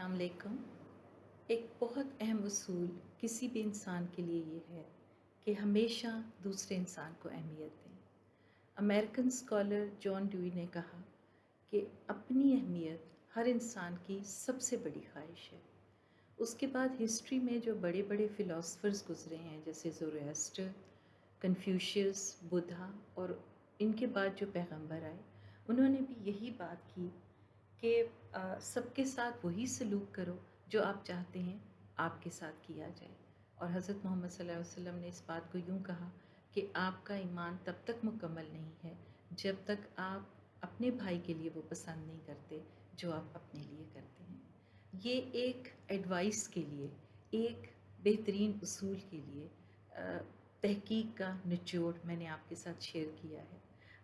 السلام علیکم۔ ایک بہت اہم اصول کسی بھی انسان کے لیے یہ ہے کہ ہمیشہ دوسرے انسان کو اہمیت دیں۔ امریکن اسکالر جان ڈیوی نے کہا کہ اپنی اہمیت ہر انسان کی سب سے بڑی خواہش ہے۔ اس کے بعد ہسٹری میں جو بڑے بڑے فلاسفرز گزرے ہیں جیسے زوریسٹر، کنفیوشیس، بدھا اور ان کے بعد جو پیغمبر آئے، انہوں نے بھی یہی بات کی کہ سب کے ساتھ وہی سلوک کرو جو آپ چاہتے ہیں آپ کے ساتھ کیا جائے۔ اور حضرت محمد صلی اللہ علیہ وسلم نے اس بات کو یوں کہا کہ آپ کا ایمان تب تک مکمل نہیں ہے جب تک آپ اپنے بھائی کے لیے وہ پسند نہیں کرتے جو آپ اپنے لیے کرتے ہیں۔ یہ ایک ایڈوائس کے لیے، ایک بہترین اصول کے لیے تحقیق کا نچوڑ میں نے آپ کے ساتھ شیئر کیا ہے۔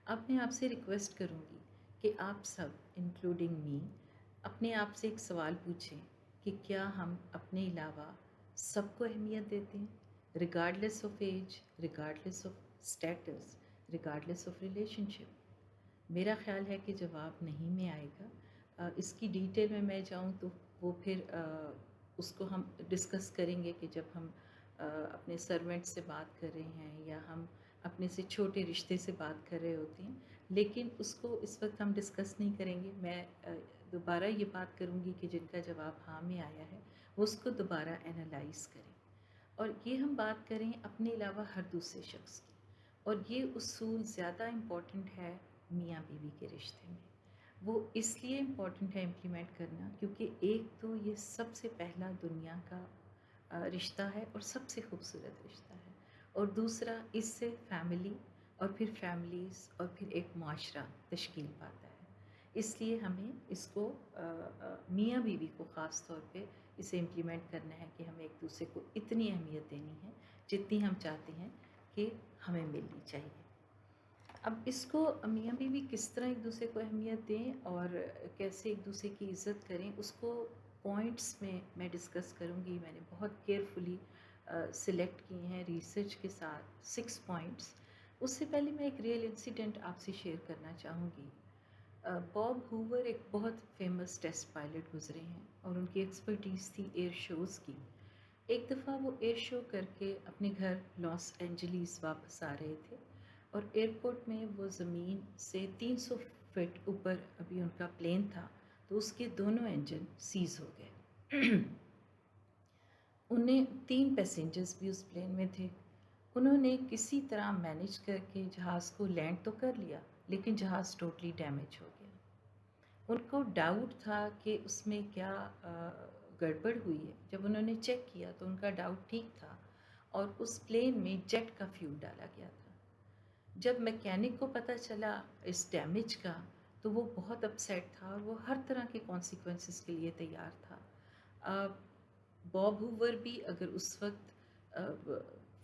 اب میں آپ سے ریکویسٹ کروں گی کہ آپ سب انکلوڈنگ می اپنے آپ سے ایک سوال پوچھیں کہ کیا ہم اپنے علاوہ سب کو اہمیت دیتے ہیں، regardless of age, regardless of status, regardless of relationship? میرا خیال ہے کہ جواب نہیں میں آئے گا۔ اس کی ڈیٹیل میں جاؤں تو وہ پھر اس کو ہم ڈسکس کریں گے کہ جب ہم اپنے سرونٹ سے بات کر رہے ہیں یا ہم اپنے سے چھوٹے رشتے سے بات کر رہے ہوتے ہیں، لیکن اس کو اس وقت ہم ڈسکس نہیں کریں گے۔ میں دوبارہ یہ بات کروں گی کہ جن کا جواب ہاں میں آیا ہے وہ اس کو دوبارہ انالائز کریں، اور یہ ہم بات کریں اپنے علاوہ ہر دوسرے شخص کی۔ اور یہ اصول زیادہ امپورٹنٹ ہے میاں بیوی کے رشتے میں۔ وہ اس لیے امپورٹنٹ ہے امپلیمنٹ کرنا کیونکہ ایک تو یہ سب سے پہلا دنیا کا رشتہ ہے اور سب سے خوبصورت رشتہ ہے، اور دوسرا اس سے فیملی اور پھر فیملیز اور پھر ایک معاشرہ تشکیل پاتا ہے۔ اس لیے ہمیں اس کو میاں بیوی کو خاص طور پہ اسے امپلیمنٹ کرنا ہے کہ ہمیں ایک دوسرے کو اتنی اہمیت دینی ہے جتنی ہم چاہتے ہیں کہ ہمیں ملنی چاہیے۔ اب اس کو میاں بیوی کس طرح ایک دوسرے کو اہمیت دیں اور کیسے ایک دوسرے کی عزت کریں، اس کو پوائنٹس میں ڈسکس کروں گی۔ میں نے بہت کیئرفلی سلیکٹ کیے ہیں ریسرچ کے ساتھ 6 پوائنٹس۔ اس سے پہلے میں ایک ریئل انسیڈنٹ آپ سے شیئر کرنا چاہوں گی۔ باب ہوور ایک بہت فیمس ٹیسٹ پائلٹ گزرے ہیں اور ان کی ایکسپرٹیز تھی ایئر شوز کی۔ ایک دفعہ وہ ایئر شو کر کے اپنے گھر لاس اینجلیس واپس آ رہے تھے، اور ایئرپورٹ میں وہ زمین سے 300 فٹ اوپر ابھی ان کا پلین تھا تو اس کے دونوں انجن سیز ہو گئے۔ انہیں 3 پیسنجرز بھی اس پلین میں تھے۔ انہوں نے کسی طرح مینج کر کے جہاز کو لینڈ تو کر لیا، لیکن جہاز ٹوٹلی ڈیمیج ہو گیا۔ ان کو ڈاؤٹ تھا کہ اس میں کیا گڑبڑ ہوئی ہے۔ جب انہوں نے چیک کیا تو ان کا ڈاؤٹ ٹھیک تھا، اور اس پلین میں جیٹ کا فیول ڈالا گیا تھا۔ جب میکینک کو پتہ چلا اس ڈیمیج کا تو وہ بہت اپسیٹ تھا اور وہ ہر طرح کے کانسیکوینسز کے لیے تیار تھا۔ باب ہوور بھی اگر اس وقت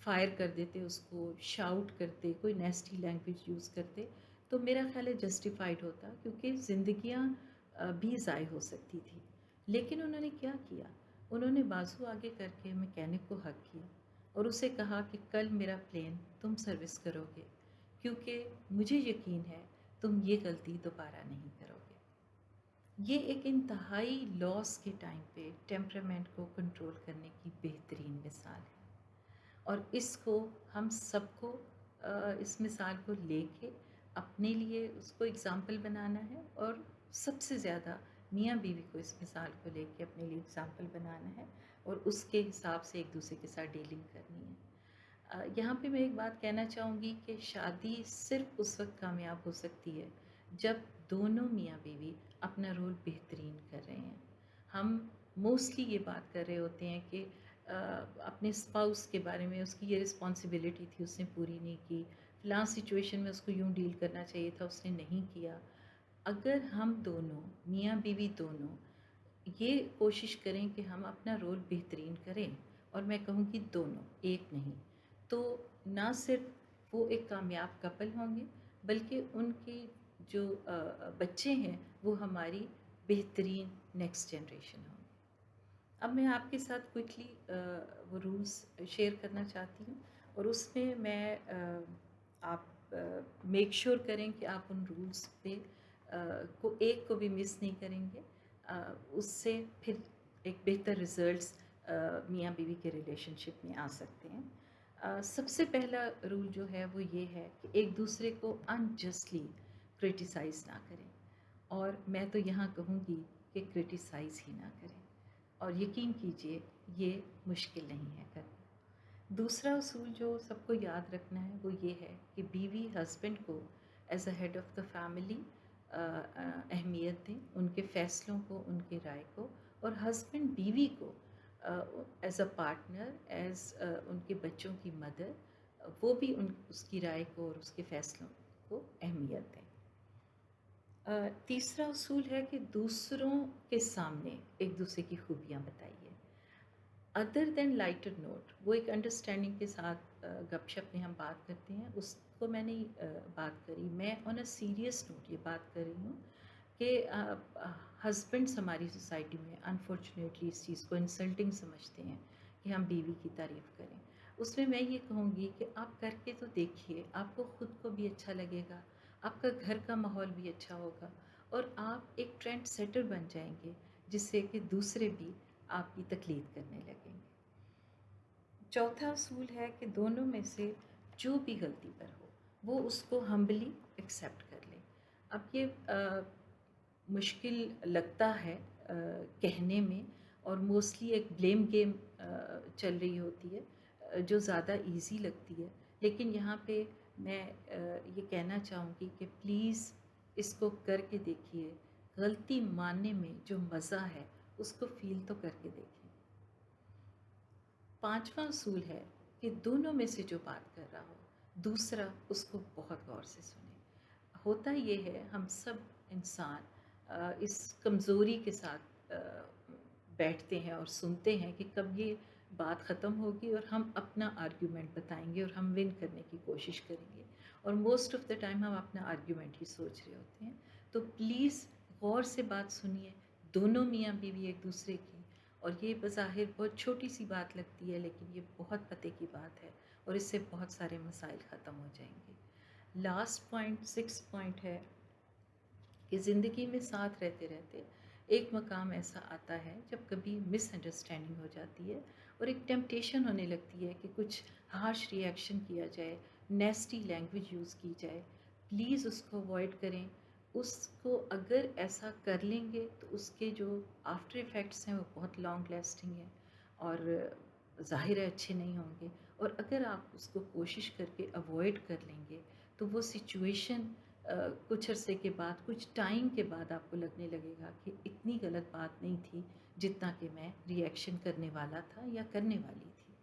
فائر کر دیتے، اس کو شاؤٹ کرتے، کوئی نیسٹی لینگویج یوز کرتے تو میرا خیال ہے جسٹیفائڈ ہوتا، کیونکہ زندگیاں بھی ضائع ہو سکتی تھی۔ لیکن انہوں نے کیا کیا؟ انہوں نے بازو آگے کر کے میکینک کو ہگ کیا اور اسے کہا کہ کل میرا پلین تم سروس کرو گے، کیونکہ مجھے یقین ہے تم یہ غلطی دوبارہ نہیں کرو گے۔ یہ ایک انتہائی لاس کے ٹائم پہ ٹیمپرامنٹ کو کنٹرول کرنے کی بہترین مثال ہے، اور اس کو ہم سب کو اس مثال کو لے کے اپنے لیے اس کو اگزامپل بنانا ہے، اور سب سے زیادہ میاں بیوی کو اس مثال کو لے کے اپنے لیے اگزامپل بنانا ہے اور اس کے حساب سے ایک دوسرے کے ساتھ ڈیلنگ کرنی ہے۔ یہاں پہ میں ایک بات کہنا چاہوں گی کہ شادی صرف اس وقت کامیاب ہو سکتی ہے جب دونوں میاں بیوی اپنا رول بہترین کر رہے ہیں۔ ہم موسٹلی یہ بات کر رہے ہوتے ہیں کہ اپنے اسپاؤس کے بارے میں، اس کی یہ رسپانسبلٹی تھی اس نے پوری نہیں کی، فلاں سچویشن میں اس کو یوں ڈیل کرنا چاہیے تھا اس نے نہیں کیا۔ اگر ہم دونوں میاں بیوی دونوں یہ کوشش کریں کہ ہم اپنا رول بہترین کریں، اور میں کہوں کہ دونوں، ایک نہیں، تو نہ صرف وہ ایک کامیاب کپل ہوں گے بلکہ ان کے جو بچے ہیں وہ ہماری بہترین نیکسٹ جنریشن ہوں گی۔ اب میں آپ کے ساتھ کوئکلی وہ رولز شیئر کرنا چاہتی ہوں، اور اس میں آپ میک شور کریں کہ آپ ان رولز پہ ایک کو بھی مس نہیں کریں گے۔ اس سے پھر ایک بہتر رزلٹس میاں بیوی کے ریلیشنشپ میں آ سکتے ہیں۔ سب سے پہلا رول جو ہے وہ یہ ہے کہ ایک دوسرے کو انجسٹلی کرٹیسائز نہ کریں، اور میں تو یہاں کہوں گی کہ کرٹیسائز ہی نہ کریں، اور یقین کیجئے یہ مشکل نہیں ہے کرنا۔ دوسرا اصول جو سب کو یاد رکھنا ہے وہ یہ ہے کہ بیوی ہسبینڈ کو as a head of the family اہمیت دیں، ان کے فیصلوں کو، ان کی رائے کو، اور ہسبینڈ بیوی کو ایز اے پارٹنر، ایز ان کے بچوں کی مدر، وہ بھی اس کی رائے کو اور اس کے فیصلوں کو اہمیت دیں۔ تیسرا اصول ہے کہ دوسروں کے سامنے ایک دوسرے کی خوبیاں بتائیے، ادر دین لائٹر نوٹ۔ وہ ایک انڈرسٹینڈنگ کے ساتھ گپ شپ میں ہم بات کرتے ہیں، اس کو میں نے بات کری، میں آن اے سیریس نوٹ یہ بات کر رہی ہوں کہ ہسبینڈس ہماری سوسائٹی میں انفارچونیٹلی اس چیز کو انسلٹنگ سمجھتے ہیں کہ ہم بیوی کی تعریف کریں۔ اس میں میں یہ کہوں گی کہ آپ کر کے تو دیکھیے، آپ کو خود کو بھی اچھا لگے گا، آپ کا گھر کا ماحول بھی اچھا ہوگا، اور آپ ایک ٹرینڈ سیٹر بن جائیں گے، جس سے کہ دوسرے بھی آپ کی تقلید کرنے لگیں گے۔ چوتھا اصول ہے کہ دونوں میں سے جو بھی غلطی پر ہو وہ اس کو ہمبلی ایکسیپٹ کر لیں۔ اب یہ مشکل لگتا ہے کہنے میں، اور موسٹلی ایک بلیم گیم چل رہی ہوتی ہے جو زیادہ ایزی لگتی ہے، لیکن یہاں پہ میں یہ کہنا چاہوں گی کہ پلیز اس کو کر کے دیکھیے، غلطی ماننے میں جو مزہ ہے اس کو فیل تو کر کے دیکھیں۔ پانچواں اصول ہے کہ دونوں میں سے جو بات کر رہا ہو دوسرا اس کو بہت غور سے سنے۔ ہوتا یہ ہے ہم سب انسان اس کمزوری کے ساتھ بیٹھتے ہیں اور سنتے ہیں کہ کب یہ بات ختم ہوگی اور ہم اپنا آرگیومنٹ بتائیں گے اور ہم ون کرنے کی کوشش کریں گے، اور موسٹ آف دا ٹائم ہم اپنا آرگیومنٹ ہی سوچ رہے ہوتے ہیں۔ تو پلیز غور سے بات سنیے، دونوں میاں بیوی ایک دوسرے کی، اور یہ بظاہر بہت چھوٹی سی بات لگتی ہے لیکن یہ بہت پتے کی بات ہے، اور اس سے بہت سارے مسائل ختم ہو جائیں گے۔ لاسٹ پوائنٹ، 6 پوائنٹ ہے کہ زندگی میں ساتھ رہتے رہتے ایک مقام ایسا آتا ہے جب کبھی مس انڈرسٹینڈنگ ہو جاتی ہے اور ایک ٹیمپٹیشن ہونے لگتی ہے کہ کچھ ہارش ری ایکشن کیا جائے، نیسٹی لینگویج یوز کی جائے۔ پلیز اس کو اوائڈ کریں۔ اس کو اگر ایسا کر لیں گے تو اس کے جو آفٹر ایفیکٹس ہیں وہ بہت لانگ لاسٹنگ ہیں اور ظاہر ہے اچھے نہیں ہوں گے، اور اگر آپ اس کو کوشش کر کے اوائڈ کر لیں گے تو وہ سچویشن کچھ عرصے کے بعد، کچھ ٹائم کے بعد آپ کو لگنے لگے گا کہ اتنی غلط بات نہیں تھی جتنا کہ میں ری ایکشن کرنے والا تھا یا کرنے والی تھی۔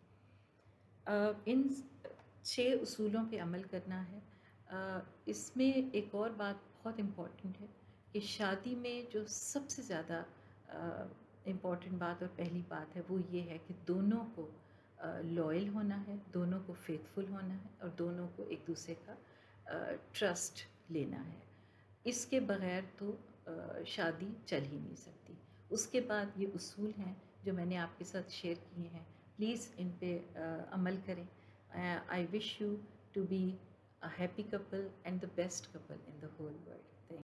ان 6 اصولوں پہ عمل کرنا ہے۔ اس میں ایک اور بات بہت امپورٹنٹ ہے کہ شادی میں جو سب سے زیادہ امپورٹنٹ بات اور پہلی بات ہے وہ یہ ہے کہ دونوں کو لائل ہونا ہے، دونوں کو فیتھفل ہونا ہے، اور دونوں کو ایک دوسرے کا ٹرسٹ لینا ہے۔ اس کے بغیر تو شادی چل ہی نہیں سکتی۔ اس کے بعد یہ اصول ہیں جو میں نے آپ کے ساتھ شیئر کیے ہیں، پلیز ان پہ عمل کریں۔ I wish you to be a happy couple and the best couple in the whole world.